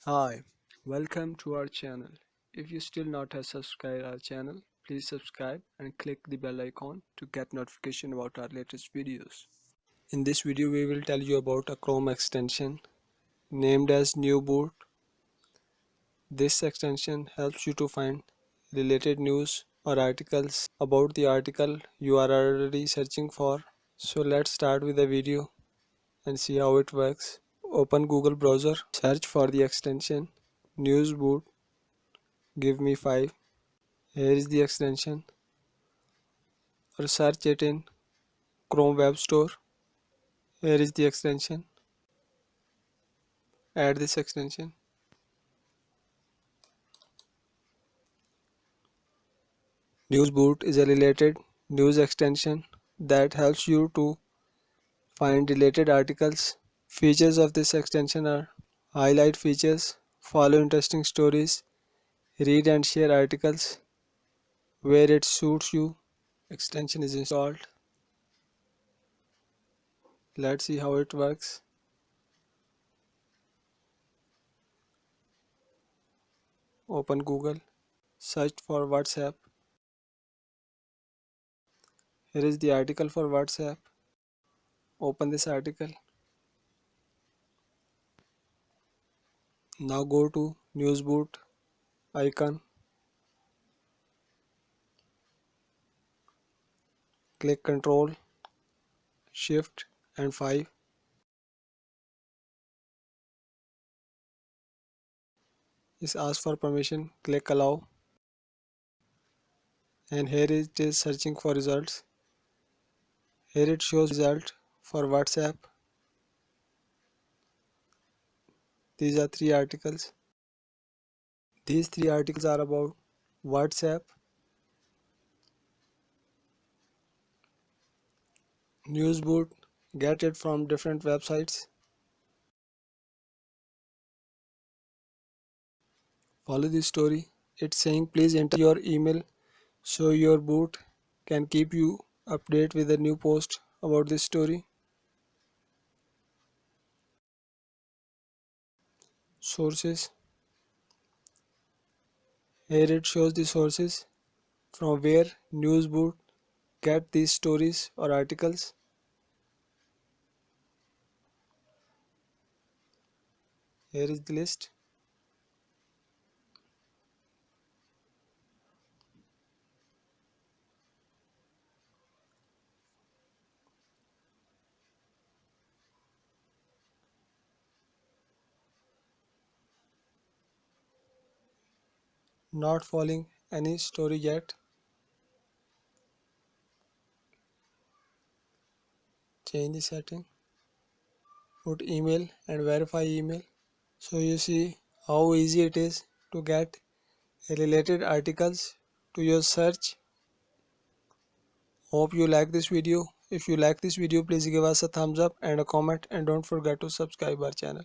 Hi, welcome to our channel. If you still not have subscribed our channel, please subscribe and click the bell icon to get notification about our latest videos. In this video we will tell you about a Chrome extension named as NewsBot. This extension helps you to find related news or articles about the article you are already searching for. So let's start with the video and see how it works. Open Google browser, search for the extension NewsBot. Give me 5. Here is the extension, or search it in Chrome Web Store. Here is the extension. Add this extension. NewsBot is a related news extension that helps you to find related articles. Features of this extension are highlight features, follow interesting stories, read and share articles where it suits you. Extension is installed. Let's see how it works. Open Google, search for WhatsApp. Here is the article for WhatsApp. Open this article. Now go to NewsBot icon. Click Ctrl, Shift and 5. This asks for permission. Click Allow. And here it is searching for results. Here it shows result for WhatsApp. These are 3 articles. These 3 articles are about WhatsApp, NewsBot, get it from different websites. Follow this story. It's saying please enter your email so your bot can keep you updated with a new post about this story. Sources. Here it shows the sources from where NewsBot get these stories or articles. Here is the list. Not following any story yet. Change the setting. Put email and verify email. So you see how easy it is to get related articles to your search. Hope you like this video. If you like this video, please give us a thumbs up and a comment, and don't forget to subscribe our channel.